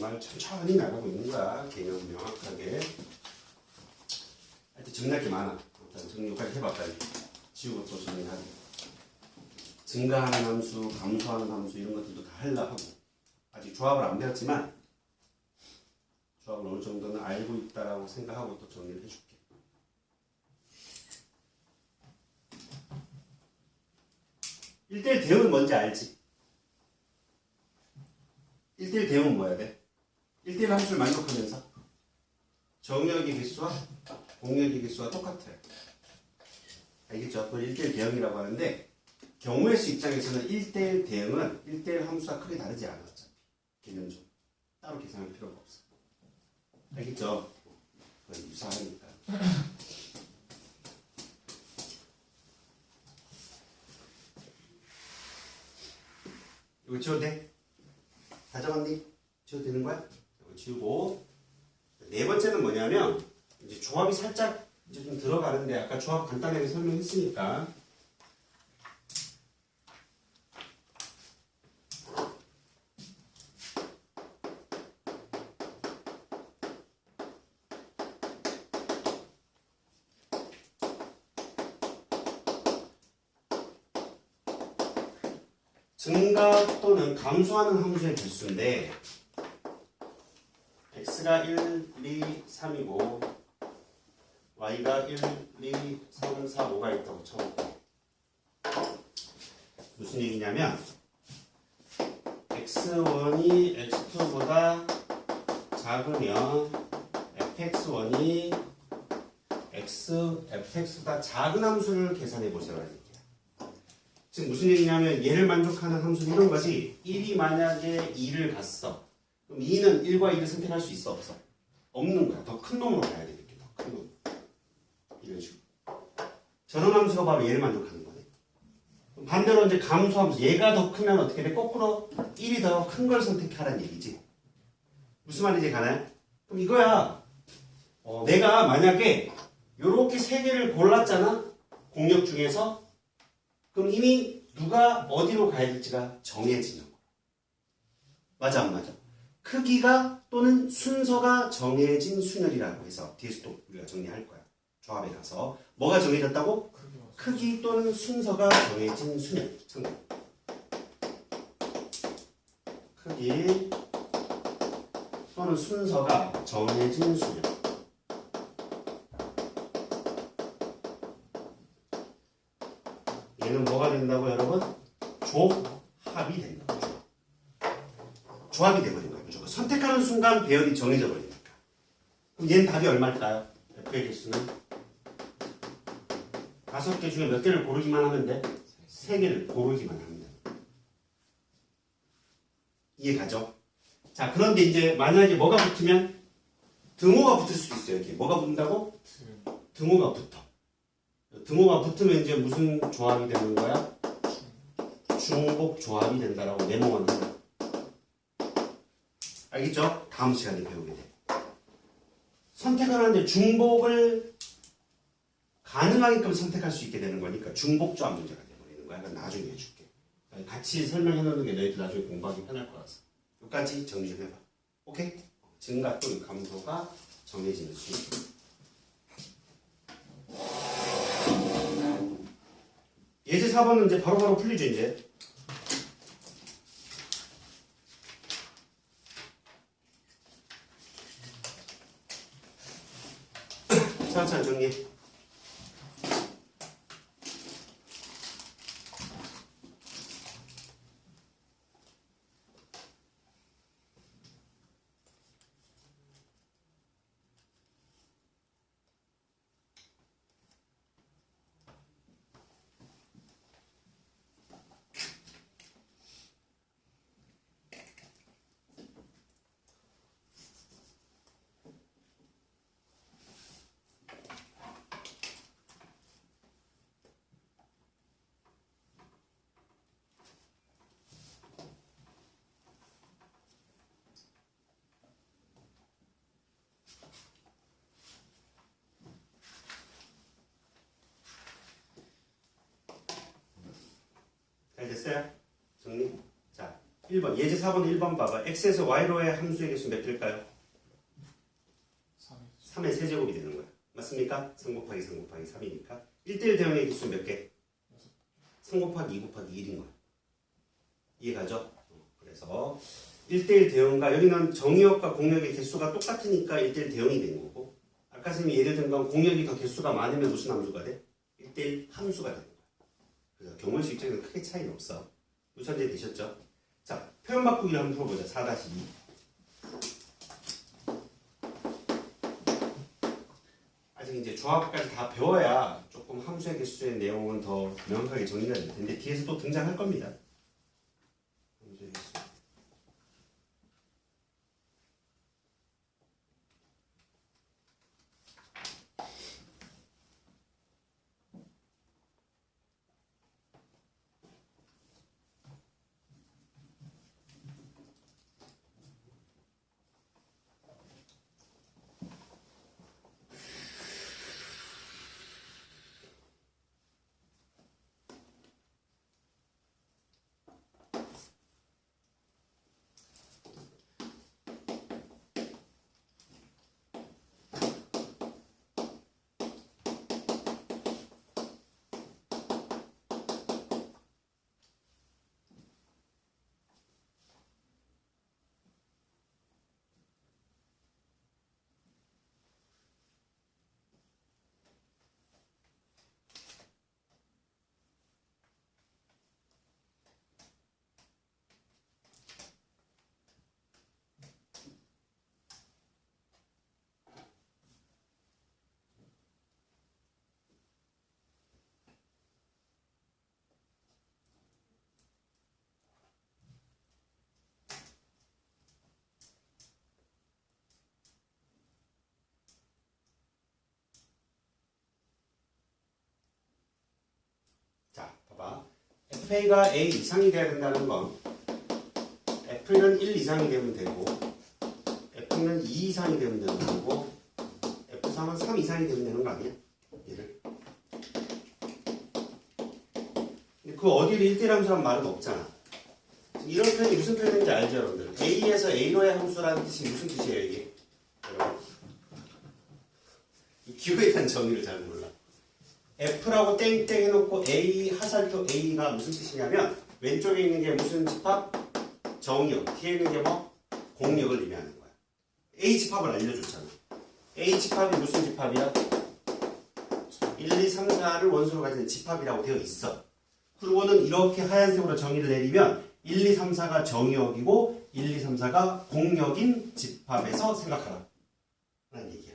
정말 천천히 나가고 있는 거야. 개념 명확하게. 하여튼 정리할 게 많아. 일단 정리까지 해봤다니. 지우고 또 정리하고. 증가하는 함수, 감소하는 함수 이런 것들도 다 하려고 하고. 아직 조합을 안 배웠지만 조합을 어느 정도는 알고 있다라고 생각하고 또 정리를 해줄게. 일대일 대응은 뭔지 알지? 1대1 대응은 뭐야 돼? 1대1 함수를 만족하면서 정역의 개수와 공역의 개수가 똑같아요. 알겠죠? 그걸 1대1 대응이라고 하는데 경우의 수 입장에서는 1대1 대응은 1대1 함수와 크게 다르지 않아. 어차피 개념적으로 따로 계산할 필요가 없어. 알겠죠? 그건 유사하니까. 이거 지워도 돼? 다 적었니? 지워도 되는 거야? 이거 지우고. 네 번째는 뭐냐면 이제 조합이 살짝 이제 좀 들어가는데 아까 조합 간단하게 설명했으니까 증가 또는 감소하는 함수의 개수인데 x가 1, 2, 3이고 y가 1, 2, 3, 4, 5가 있다고 쳐볼게요. 무슨 얘기냐면 x1이 x2보다 작으면 fx1이 fx보다 작은 함수를 계산해 보세요. 지금 무슨 얘기냐면 얘를 만족하는 함수는 이런 거지. 1이 만약에 2를 갔어. 그럼 2는 1과 2를 선택할 수 있어? 없어? 없는 거야. 더 큰 놈으로 가야 돼. 이렇게 더 큰 놈. 이런 식으로. 저런 함수가 바로 얘를 만족하는 거네. 그럼 반대로 이제 감소함수. 얘가 더 크면 어떻게 돼? 거꾸로 1이 더 큰 걸 선택하라는 얘기지. 무슨 말인지 가나요? 그럼 이거야. 내가 만약에 요렇게 세 개를 골랐잖아. 공역 중에서. 그럼 이미 누가 어디로 가야 될지가 정해지는 거야. 맞아 안 맞아? 크기가 또는 순서가 정해진 순열이라고 해서 뒤에서 또 우리가 정리할 거야. 조합에 가서 뭐가 정해졌다고? 크기 또는 순서가 정해진 순열. 참고. 크기 또는 순서가 정해진 순열. 얘는 뭐가 된다고 여러분? 조합이 된다고. 조합이 돼버린 거예요. 무조건 선택하는 순간 배열이 정해져 버리니까. 그럼 얘는 답이 얼마일까요? f의 개수는 5개 중에 몇 개를 고르기만 하면 돼? 3개를 고르기만 하면 돼. 이해 가죠? 자, 그런데 이제 만약에 뭐가 붙으면 등호가 붙을 수도 있어요. 이렇게 뭐가 붙는다고? 등호가 붙어. 등호가 붙으면 이제 무슨 조합이 되는 거야? 중복 조합이 된다라고 메모만 한다. 알겠죠? 다음 시간에 배우게 돼. 선택을 하는데 중복을 가능하게끔 선택할 수 있게 되는 거니까 중복 조합 문제가 돼버리는 거야. 그건 나중에 해줄게. 같이 설명해 놓는 게 너희들 나중에 공부하기 편할 거라서. 여기까지 정리 좀 해봐. 오케이? 증가 또는 감소가 정해지는 순서. 예제 4번은 이제 바로바로 풀리죠, 이제. 차근차근 정리. 잘 됐어요? 정리? 자, 1번. 예제 4번 1번 봐봐. x에서 y로의 함수의 개수 몇 개일까요? 3의 세제곱이 되는 거야. 맞습니까? 3 곱하기 3 곱하기 3이니까 1대1 대응의 개수 몇 개? 3 곱하기 2 곱하기 1인 거야. 이해가죠? 그래서 1대1 대응과 여기는 정의역과 공역의 개수가 똑같으니까 1대1 대응이 된 거고 아까 선생님이 예를 든 건 공역이 더 개수가 많으면 무슨 함수가 돼? 1대1 함수가 되는 거야. 그래서 경원식 입장에서 크게 차이는 없어. 무선제 되셨죠? 자, 표현 바꾸기를 한번 풀어보자. 4-2 아직 이제 조합까지 다 배워야 조금 함수의 개수의 내용은 더 명확하게 정리가 될 텐데 뒤에서 또 등장할 겁니다. 함수의 개수. 자, 봐봐. FA가 A 이상이 돼야 된다는 건 F는 1 이상이 되면 되고 F는 2 이상이 되면 되는 거고 F3은 3 이상이 되면 되는 거 아니야? 얘를. 근데 그 어디를 1대1 함수란 말은 없잖아. 이런 표현이 무슨 표현인지 알죠, 여러분들? A에서 A로의 함수라는 뜻이 무슨 뜻이에요, 이게? 여러분. 이 기호에 대한 정의를 잘 몰라. F라고 땡땡 해놓고 A 하살표 A가 무슨 뜻이냐면 왼쪽에 있는 게 무슨 집합? 정역. 뒤에 있는 게 뭐? 공역을 의미하는 거야. A 집합을 알려줬잖아. A 집합이 무슨 집합이야? 1, 2, 3, 4를 원소로 가진 집합이라고 되어 있어. 그리고는 이렇게 하얀색으로 정의를 내리면 1, 2, 3, 4가 정역이고 1, 2, 3, 4가 공역인 집합에서 생각하라. 라는 얘기야.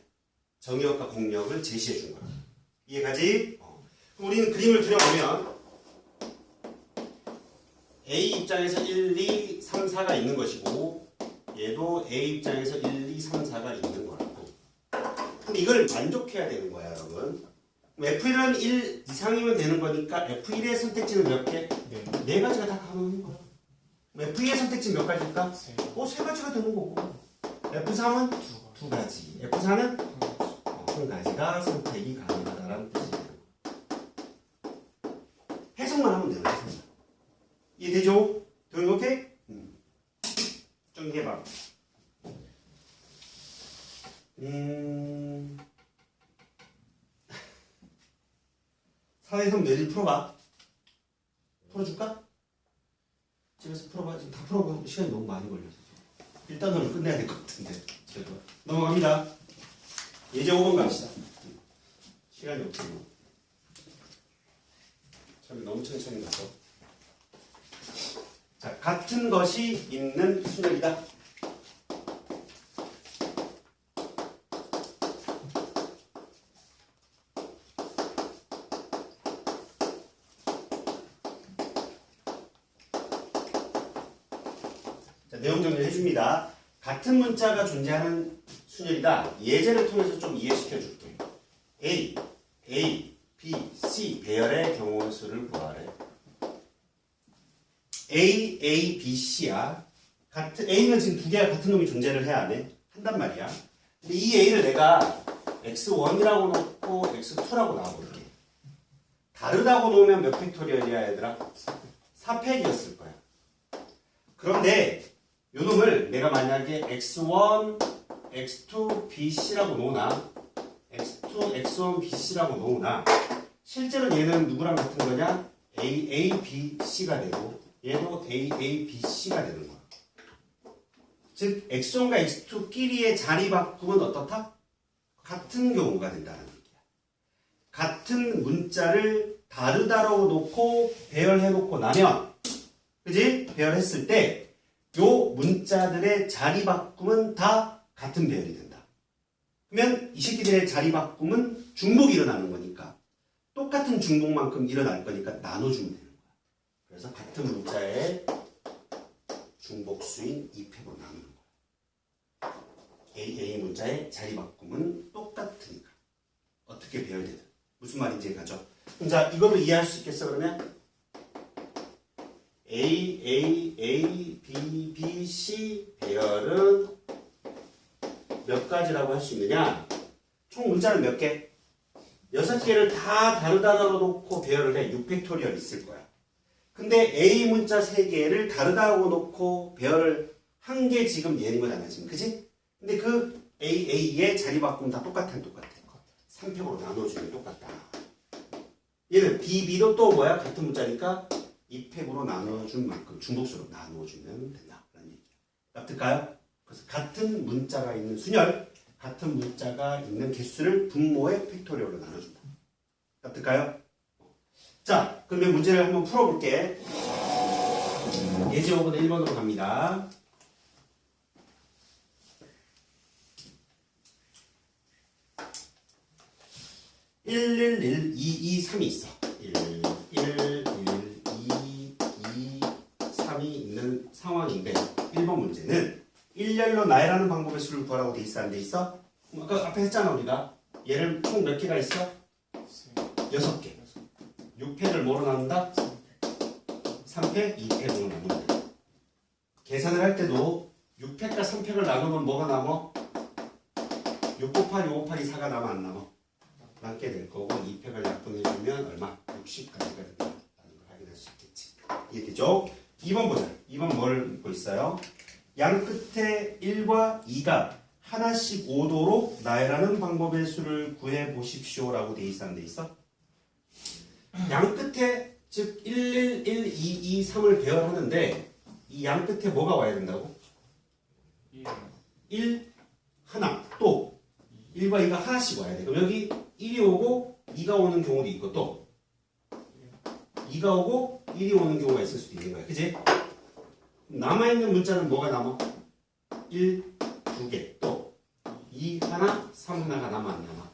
정역과 공역을 제시해 준 거야. 이해가지? 그럼 우리는 그림을 그려보면 A 입장에서 1, 2, 3, 4가 있는 것이고 얘도 A 입장에서 1, 2, 3, 4가 있는 거라고. 그럼 이걸 만족해야 되는 거야, 여러분. F1은 1 이상이면 되는 거니까 F1의 선택지는 몇 개? 네 가지가 다 가능한 거야. F2의 선택지 몇 가지일까? 세 가지가 되는 거고. F3은 두 가지. F4는 한 가지가 선택이 가능하다라는 뜻이에요. 해석만 하면 돼요. 해석만. 이해되죠? 도잉 오케이? 정리해봐. 4에서 내일 풀어봐. 풀어줄까? 집에서 풀어봐. 지금 다 풀어보고 시간이 너무 많이 걸려서 일단은 끝내야 될 것 같은데. 넘어갑니다. 예제 5번 갑시다. 시간이 없군요. 저기 너무 천천히 가서. 자, 같은 것이 있는 순열이다. 자, 내용 정리를 해줍니다. 같은 문자가 존재하는 순열이다. 예제를 통해서 좀 이해시켜 줄게요. A, B, C 배열의 경우 수를 구하래. A, B, C야. A는 지금 두 개가 같은 놈이 존재를 해야 하네. 한단 말이야. 근데 이 A를 내가 X1이라고 놓고 X2라고 놔볼게. 다르다고 놓으면 몇 팩토리얼이야, 얘들아? 4팩이었을 거야. 그런데 요 놈을 내가 만약에 x1, x2, bc라고 놓으나 x2, x1, bc라고 놓으나 실제로 얘는 누구랑 같은 거냐? a, b, c가 되고 얘도 a, b, c가 되는 거야. 즉 x1과 x2끼리의 자리 바꿈은 어떻다? 같은 경우가 된다는 얘기야. 같은 문자를 다르다라고 놓고 배열해놓고 나면 그지? 배열했을 때 요 문자들의 자리 바꿈은 다 같은 배열이 된다. 그러면 이 새끼들의 자리 바꿈은 중복이 일어나는 거니까 똑같은 중복만큼 일어날 거니까 나눠주면 되는 거야. 그래서 같은 문자의 중복수인 2팩으로 나누는 거야. A 문자의 자리 바꿈은 똑같으니까 어떻게 배열되든 무슨 말인지 가죠. 그럼 자 이것도 이해할 수 있겠어 그러면? A, B, B, C 배열은 몇 가지라고 할 수 있느냐? 총 문자는 몇 개? 6개를 다 다르다라고 놓고 배열을 해. 6팩토리얼 있을 거야. 근데 A 문자 3개를 다르다고 놓고 배열을 한 개 지금 얘는 거잖아 지금. 그치? 근데 그 A의 자리 바꿈 다 똑같아. 3팩으로 나눠주면 똑같다. 얘는 BB도 또 뭐야? 같은 문자니까 2팩으로 나눠준 만큼 중복수로 나누어주면 된다. 라는 얘기야. 납득가요? 그래서 같은 문자가 있는 순열, 같은 문자가 있는 개수를 분모의 팩토리얼로 나눠준다. 납득가요? 자, 그러면 문제를 한번 풀어볼게. 예제 5번 1번으로 갑니다. 1112223이 있어. 1112223이 있는 상황인데 1번 문제는 일렬로 나열하는 방법의 수를 구하라고 돼 있어 안 돼 있어? 아까 앞에 했잖아 우리가. 얘를 총 몇 개가 있어? 6개. 6팩을 뭐로 나눈다? 3팩, 2팩으로 나눈다. 계산을 할 때도 6팩과 3팩을 나누면 뭐가 남어? 6 곱하기 5 곱하기 4가 남아 안 남아? 남게 될 거고 2팩을 약분해주면 얼마? 60가지가 된다는 걸 확인할 수 있겠지. 이해되죠? 2번 보자. 2번 뭘 묻고 있어요? 양 끝에 1과 2가 하나씩 5도로 나열하는 방법의 수를 구해 보십시오 라고 돼 있어 안 돼 있어? 양 끝에 즉 1, 1, 2, 2, 3을 배열하는데 이 양 끝에 뭐가 와야 된다고? 1, 하나 또 1과 2가 하나씩 와야 돼. 그럼 여기 1이 오고 2가 오는 경우도 있고 또 2가 오고 1이 오는 경우가 있을 수도 있는 거야. 그치? 남아있는 문자는 뭐가 남아? 1, 2개 또 2 하나, 3 하나가 남아 안 남아?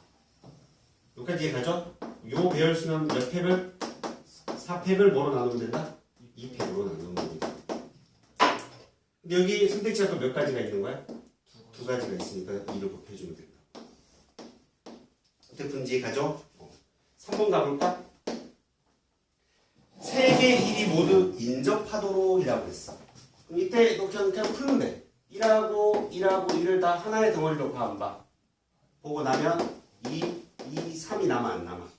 여기까지 가죠? 요 배열수는 몇 팩을? 4팩을 뭐로 나누면 된다? 2팩으로 나누면 된다. 근데 여기 선택지가 또 몇 가지가 있는 거야? 두 가지가 있으니까 2를 곱해주면 된다. 어떻게 푼지 가죠? 3번 가볼까? 3개 1이 모두 인접하도록 이라고 했어. 그럼 이때 너 그냥 풀면 돼. 1하고 1을 다 하나의 덩어리로 봐 안 봐? 보고 나면 2, 3이 남아 안 남아?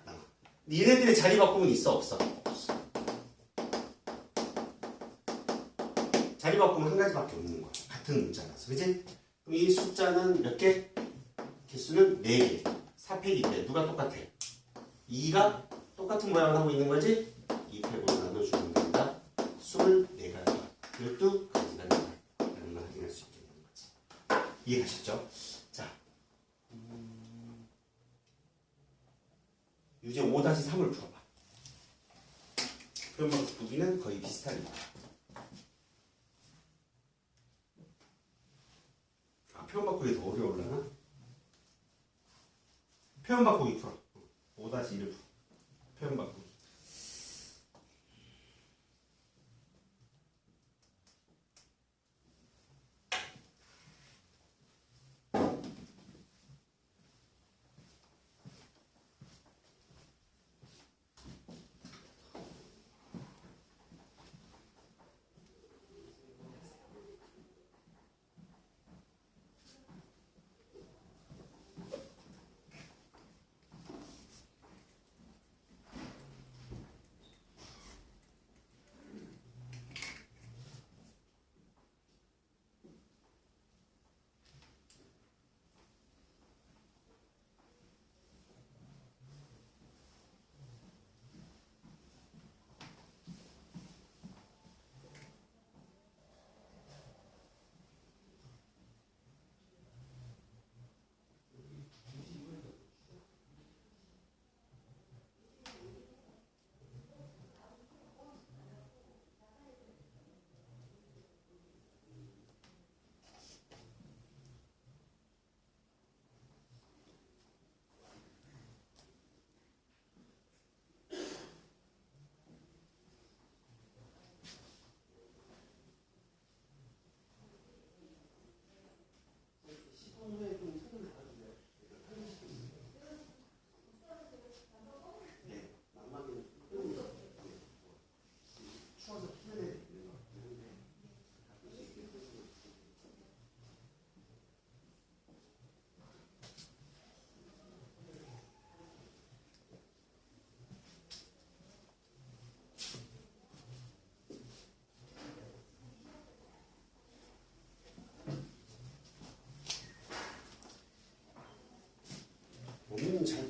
남아. 근데 얘네들의 자리 바꿈은 있어 없어? 없어. 자리 바꿈은 한 가지밖에 없는 거야. 같은 문자라서. 그치? 그럼 이 숫자는 몇 개? 개수는 4개. 4팩인데 누가 똑같아? 2가 똑같은 모양을 하고 있는 거지? 2팩으로 나눠주면 된다. 24가지, 12가지가 된다. 라는 걸 확인할 수 있게 되는 거지. 이해가셨죠? 자, 유제 5-3을 풀어봐. 그러면 부기는 거의 비슷합니다. 표현 바꾸기 더 어려울라나? 표현 바꾸기 풀어. 5-1을 풀어. 표현 바꾸기.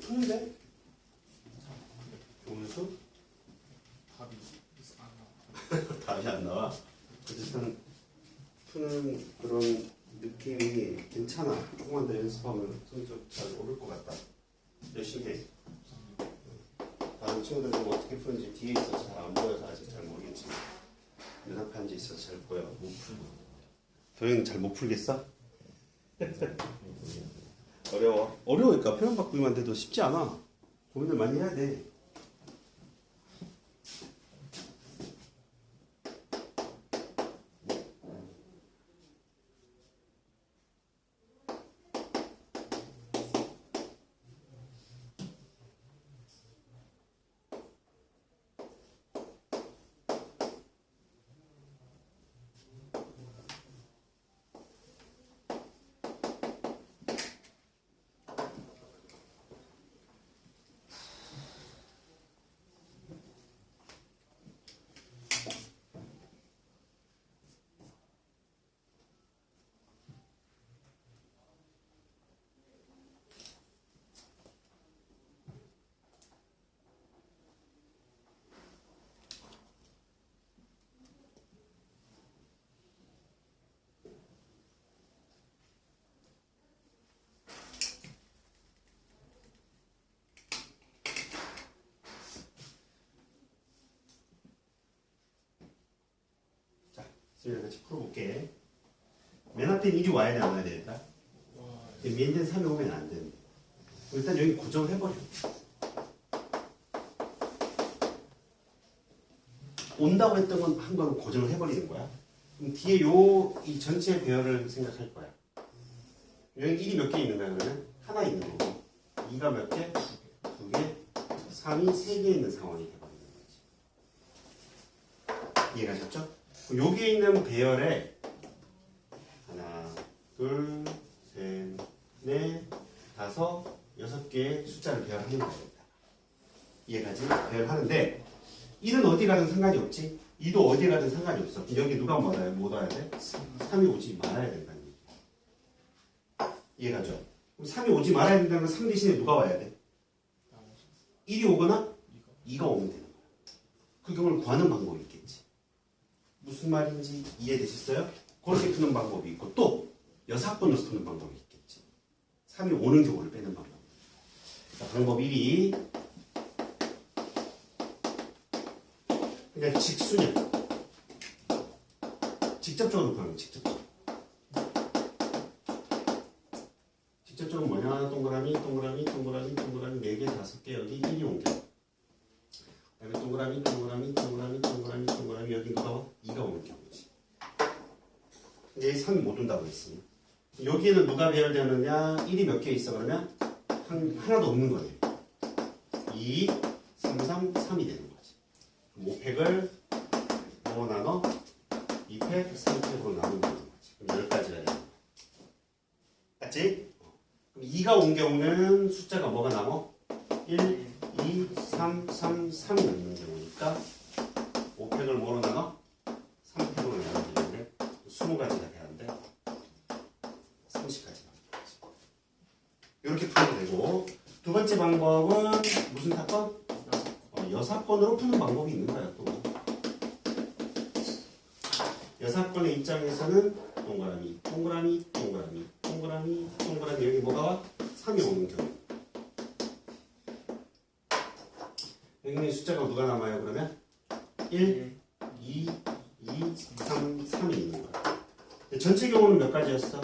푸는데? 교훈수? 답이 안 나와. 답이 안 나와. 어쨌든 푸는 그런 느낌이 괜찮아. 조금만 더 연습하면 성적 잘 오를 것 같다. 열심히 해. 다른 친구들은 뭐 어떻게 푸는지 뒤에 있어서 잘 안 보여서 아직 잘 모르겠지만 눈앞에 앉아 있어서 잘 보여. 못 풀고. 도영이는 잘 못 풀겠어? 어려워. 어려우니까 표현 바꾸기만 돼도 쉽지 않아. 고민을 많이 해야 돼. 자, 같이 풀어볼게. 맨 앞에 1이 와야 돼, 안 와야 되겠다? 맨된 3이 오면 안 되는데. 일단 여기 고정해버려. 온다고 했던 건 한 건 고정을 해버리는 거야. 그럼 뒤에 이 전체 배열을 생각할 거야. 여기 1이 몇 개 있는 거야, 그러면? 하나 있는 거고. 2가 몇 개? 2개. 3이 3개 있는 상황이 돼버리는 거지. 이해가셨죠? 여기에 있는 배열에 하나, 둘, 셋, 넷, 다섯, 6개의 숫자를 배열하는 거야. 이해가지? 배열하는데 1은 어디 가든 상관이 없지? 2도 어디 가든 상관이 없어. 여기 누가 못 와야 돼? 3이 오지 말아야 된다는 얘기야. 이해가죠? 그럼 3이 오지 말아야 된다는 건 3 대신에 누가 와야 돼? 1이 오거나 2가 오면 되는 거야. 그 경우를 구하는 방법이 있겠지. 무슨 말인지 이해되셨어요? 그렇게 푸는 방법이 있고 또 여사건으로 푸는 방법이 있겠지. 3이 오는 경우를 빼는 방법. 자, 방법 1이 그러니까 직수냐. 직접적으로 구하는 거야. 직접적으로 뭐냐? 동그라미 4개 5개 여기 1이 옮겨. 그다음에 동그라미 여기 누가 와? 2가 오는 경우지. 이제 3이 못 온다고 했으니 여기에는 누가 배열되느냐? 1이 몇 개 있어 그러면 하나도 없는 거네. 2, 3, 3이 되는 거지. 5팩을 뭐 나눠? 2팩, 3팩으로 나누면 되는 거지. 그럼 10가지가 되는 거야. 맞지? 그럼 2가 온 경우는 숫자가 뭐가 남어? 1, 2, 3, 3이 남는 경우니까 5팩을 뭐로 나눠? 3팩으로 나누면 되는데 20가지가 되는데 30가지 나오는 거지. 이렇게 풀면 되고 두 번째 방법은 무슨 사건? 여사건으로 푸는 방법이 있는 거야 또. 여사건의 입장에서는 동그라미 여기 뭐가 와? 3이 오는 경우. 여기는 숫자가 누가 남아요 그러면? 1, 2, 3, 3이 있는 거야. 전체 경우는 몇 가지였어?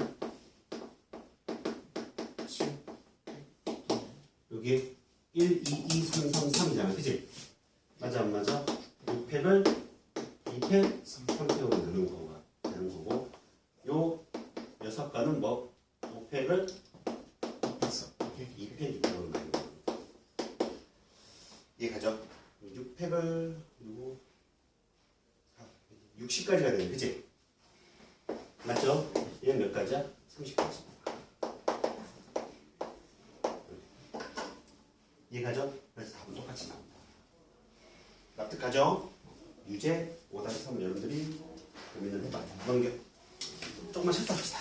여기 1, 2, 3, 3이잖아. 그치? 맞아 안 맞아? 6팩을 2팩, 3팩으로 넣는 거가 되는 거고 요 6가는 뭐? 5팩을 2팩 2팩으로 넣는 거. 이해가죠? 6팩을 그리고 60가지가 되는 그치? 맞죠? 얘는 몇 가지야? 30가지. 이해가죠? 그래서 답은 똑같이 나온다. 납득하죠? 유제 5-3 여러분들이 고민을 해봐. 넘겨. 조금만 쉬었다 합시다.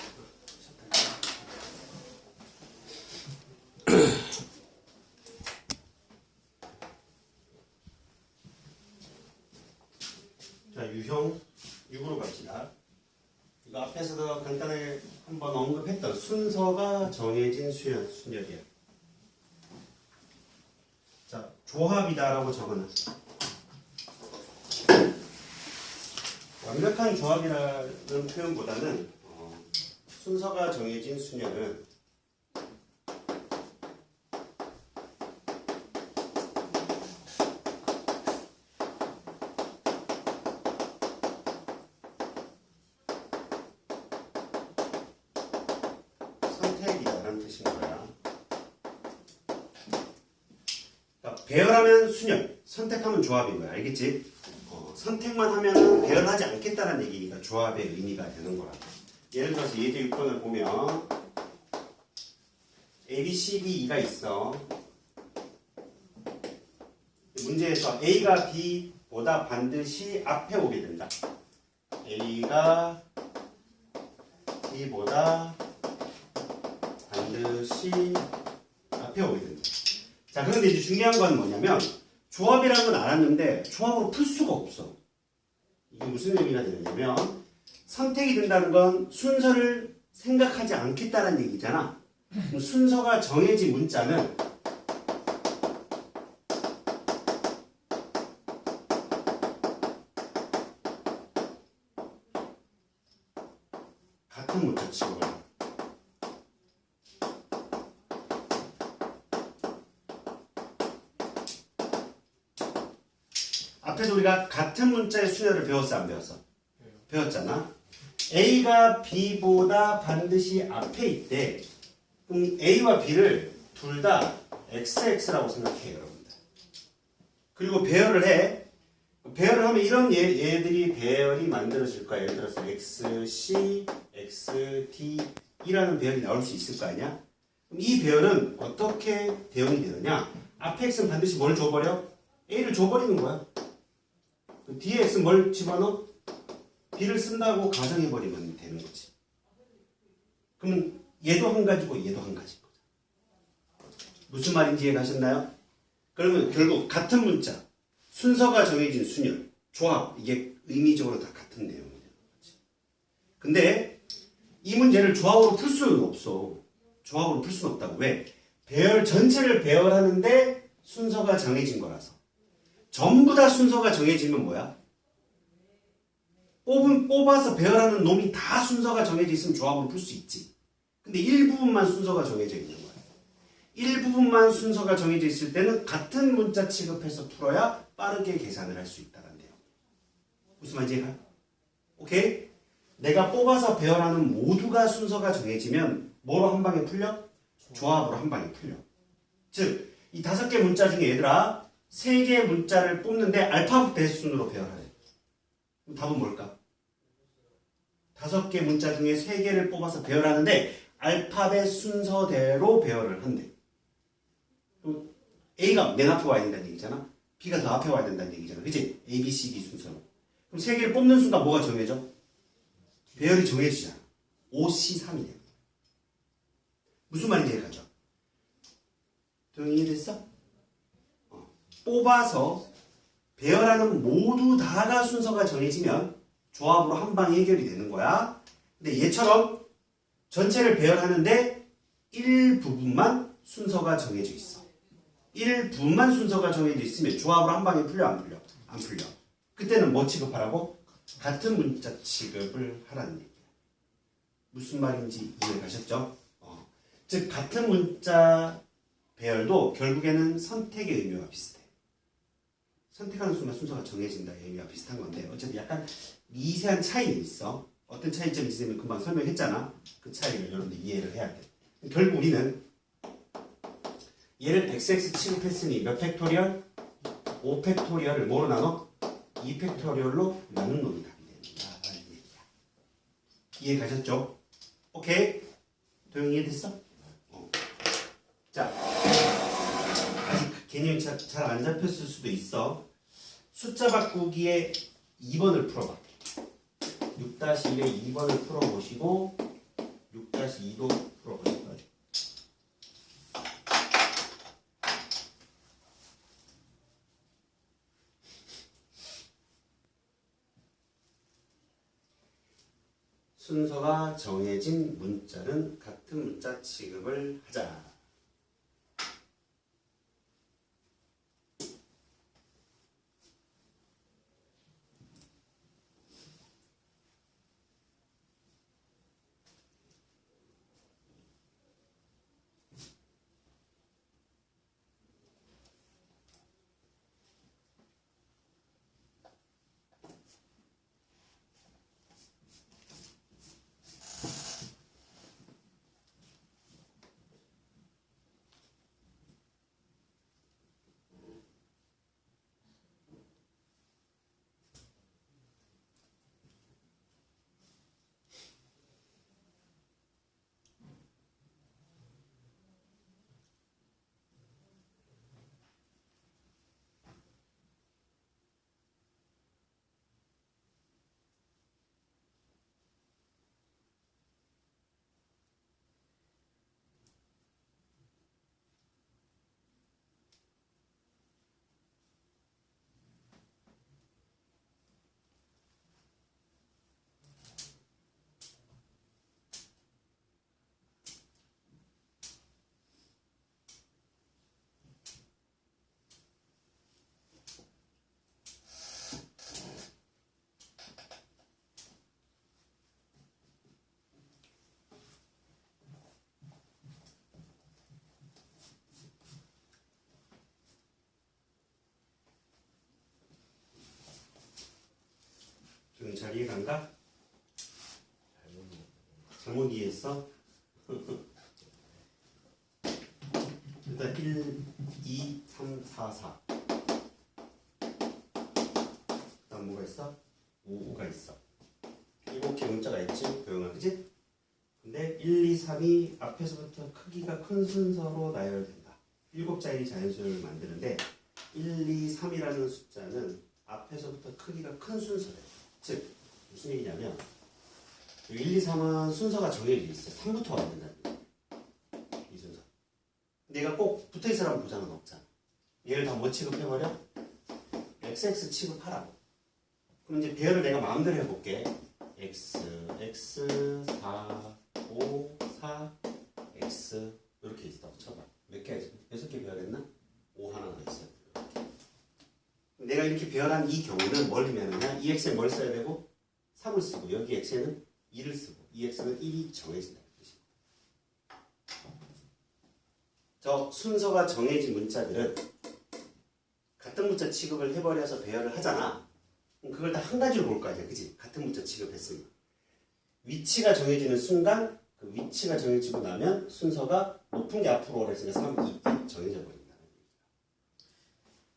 유형 6으로 갑시다. 이거 앞에서도 간단하게 한번 언급했던 순서가 정해진 순열이야. 자, 조합이다라고 적어놨어. 완벽한 조합이라는 표현보다는 순서가 정해진 순열은 선택이다라는 뜻인 거야. 그러니까 배열하면 순열, 선택하면 조합인 거야. 알겠지? 선택만 하면은 배열하지 않겠다는 얘기니까 조합의 의미가 되는 거라. 예를 들어서 예제 6번을 보면 A, B, C, D, E가 있어. 문제에서 A가 B보다 반드시 앞에 오게 된다. A가 B보다 반드시 앞에 오게 된다. 자, 그런데 이제 중요한 건 뭐냐면 조합이라는 건 알았는데 조합으로 풀 수가 없어. 이게 무슨 의미가 되냐면 선택이 된다는 건 순서를 생각하지 않겠다는 얘기잖아. 그럼 순서가 정해진 문자는 같은 문자 취급을 해. 앞에서 우리가 같은 문자의 순열을 배웠어, 안 배웠어? 배웠잖아. A가 B보다 반드시 앞에 있대. 그럼 A와 B를 둘 다 XX라고 생각해요, 여러분들. 그리고 배열을 해. 배열을 하면 이런 얘들이 배열이 만들어질 거야. 예를 들어서 XC, XD이라는 배열이 나올 수 있을 거 아니야? 그럼 이 배열은 어떻게 대응이 되느냐? 앞에 X는 반드시 뭘 줘버려? A를 줘버리는 거야. 뒤에 X는 뭘 집어넣어? B를 쓴다고 가정해버리면 되는 거지. 그러면 얘도 한 가지고 얘도 한 가지인 거죠. 무슨 말인지 이해 가셨나요? 그러면 결국 같은 문자, 순서가 정해진 순열, 조합, 이게 의미적으로 다 같은 내용이 되는 거지. 근데 이 문제를 조합으로 풀 수는 없어. 조합으로 풀 수는 없다고. 왜? 배열 전체를 배열하는데 순서가 정해진 거라서. 전부 다 순서가 정해지면 뭐야? 뽑아서 배열하는 놈이 다 순서가 정해져 있으면 조합으로 풀 수 있지. 근데 일부분만 순서가 정해져 있는 거야. 일부분만 순서가 정해져 있을 때는 같은 문자 취급해서 풀어야 빠르게 계산을 할 수 있다는 내용. 무슨 말인지 이해가? 오케이? 내가 뽑아서 배열하는 모두가 순서가 정해지면 뭐로 한 방에 풀려? 조합으로 한 방에 풀려. 즉, 이 5개 문자 중에 얘들아 3개의 문자를 뽑는데 알파벳 배순으로 배열하래. 그럼 답은 뭘까? 5개 문자 중에 3개를 뽑아서 배열하는데 알파벳 순서대로 배열을 한대. 그럼 A가 맨 앞에 와야 된다는 얘기잖아. B가 더 앞에 와야 된다는 얘기잖아. 그치? A, B, C, D 순서로. 그럼 3개를 뽑는 순간 뭐가 정해져? 배열이 정해지잖아. 5, C, 3이 돼. 무슨 말인지 이해가죠? 이해됐어? 뽑아서 배열하는 모두 다가 순서가 정해지면 조합으로 한 방에 해결이 되는 거야. 근데 얘처럼 전체를 배열하는데 일부분만 순서가 정해져 있어. 일부분만 순서가 정해져 있으면 조합으로 한 방에 풀려, 안 풀려? 안 풀려. 그때는 뭐 취급하라고? 같은 문자 취급을 하라는 얘기야. 무슨 말인지 이해 가셨죠? 즉 같은 문자 배열도 결국에는 선택의 의미와 비슷해. 선택하는 순간 순서가 정해진다의 의미와 비슷한 건데 어쨌든 약간 미세한 차이는 있어. 어떤 차이점이 있으면 금방 설명했잖아. 그 차이를 여러분들 이해를 해야 돼. 결국 우리는 얘를 XX 취급했으니 몇 팩토리얼? 5팩토리얼을 뭐로 나눠? 2팩토리얼로 나눈 놈이 답이 된다라는 얘기야. 이해 가셨죠? 오케이? 도영이 이해됐어? 자, 아직 개념이 잘 안 잡혔을 수도 있어. 숫자 바꾸기에 2번을 풀어봐. 6-1에 2번을 풀어보시고 6-2도 풀어보실 거예요. 순서가 정해진 문자는 같은 문자 취급을 하자. 좀 잘 이해간가? 잘못 이해했어? 일단 1, 2, 3, 4, 4. 그 다음 뭐가 있어? 5가 있어. 7개 문자가 있지? 도영아, 그지? 근데 1, 2, 3이 앞에서부터 크기가 큰 순서로 나열된다. 7자리 자연수를 만드는데 1, 2, 3이라는 숫자는 앞에서부터 크기가 큰 순서래. 즉 무슨 얘기냐면 1, 2, 3은 순서가 정해져 있어. 3부터 와야 된다는 거야. 이 순서. 내가 꼭 붙어있으라는 보장은 없잖아. 얘를 다 뭐 취급해버려? XX 취급하라고. 그럼 이제 배열을 내가 마음대로 해볼게. X, X, 4, 5, 4, X 이렇게 있다고 쳐봐. 몇 개? 6개 배열했나? 5 하나 더 있어. 내가 이렇게 배열한 이 경우는 뭘 의미하느냐? 이 x에 뭘 써야 되고? 3을 쓰고 여기 x에는 2를 쓰고 이 x는 1이 정해진다. 저 순서가 정해진 문자들은 같은 문자 취급을 해버려서 배열을 하잖아. 그럼 그걸 다 한 가지로 볼 거 아니야. 그치? 같은 문자 취급했으니 위치가 정해지는 순간 그 위치가 정해지고 나면 순서가 높은 게 앞으로 오라 했으니까 3, 2, 1 정해져 버린다.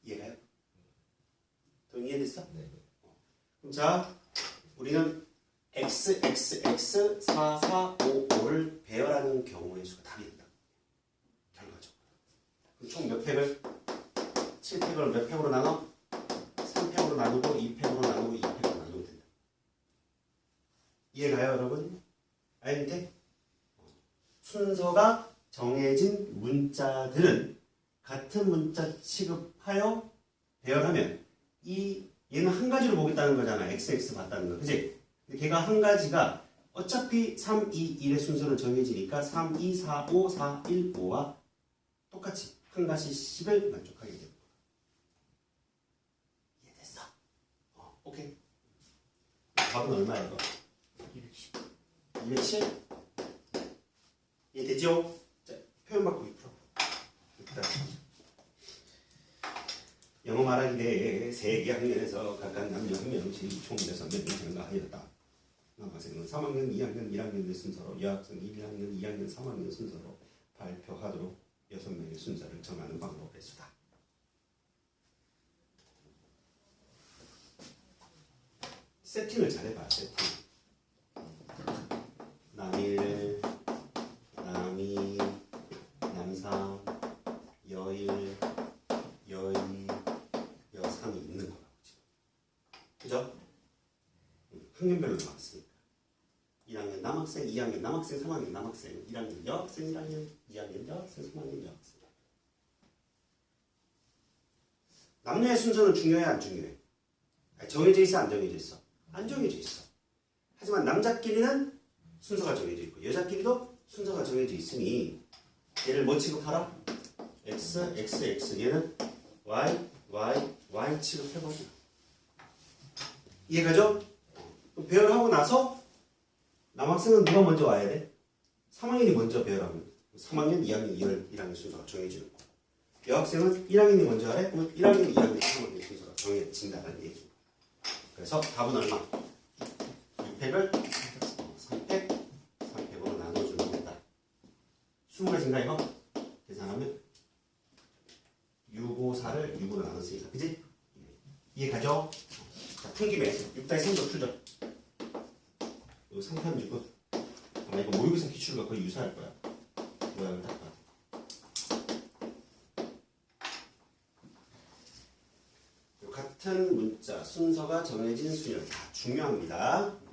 이해가요? 이해됐어? 네. 그럼 자, 우리는 x, x, x, 4, 4, 5, 5를 배열하는 경우의 수가 답이 된다. 결과적으로. 그럼 총 몇 팩을? 7팩을 몇 팩으로 나눠? 3팩으로 나누고 2팩으로 나누고 2팩으로 나누면 된다. 이해가요, 여러분? 알겠지? 순서가 정해진 문자들은 같은 문자 취급하여 배열하면 얘는 한 가지로 보겠다는 거잖아. XX 봤다는 거. 그치? 근데 걔가 한 가지가 어차피 3, 2, 1의 순서는 정해지니까 3, 2, 4, 5, 4, 1, 5와 똑같이 한 가지 10을 만족하게 되는 거야. 이해됐어? 오케이. 답은 얼마야 이거? 210. 207? 이해되죠? 자, 표현 바꾸기 풀어. 일단 영어 말하기 대회 세계 학년에서 각각 남녀 한 명씩 총 6명이 참가하였다. 남학생은 3학년, 2학년, 1학년의 순서로 여학생 1학년, 2학년, 3학년 순서로 발표하도록 6명의 순서를 정하는 방법의 수다. 세팅을 잘해봐. 세팅. 남일, 남이, 남삼, 여일, 여인, 여삼이 있는 거라고 지금. 그죠? 학년별로 나왔으니까. 1학년 남학생, 2학년 남학생, 3학년 남학생, 1학년 여학생, 1학년, 2학년 여학생, 3학년 여학생. 남녀의 순서는 중요해, 안 중요해? 정해져 있어, 안 정해져 있어? 안 정해져 있어. 하지만 남자끼리는 순서가 정해져 있고 여자끼리도 순서가 정해져 있으니 얘를 뭐 취급하라? x, x, x. 얘는 y, y, y 취급해보자. 이해가죠? 그럼 배열하고 나서 남학생은 누가 먼저 와야 돼? 3학년이 먼저 배열하면 3학년, 2학년, 1학년 순서가 정해지는 거. 여학생은 1학년이 먼저 하래? 그러면 1학년, 2학년, 3학년 순서가 정해진다는 얘기입니다. 그래서 답은 얼마? 6팩을 3팩, 3팩으로 나눠주는 겁니다. 20가지인가 이거? 계산하면 6, 5, 4를 6으로 나눴으니까 그지? 이해가죠? 자, 푼 김에 6-3도 풀죠. 이거 3편 6은 아마 이거 모의고사 기출과 거의 유사할 거야. 모양을 딱 봐. 같은 문자 순서가 정해진 수열 다 중요합니다.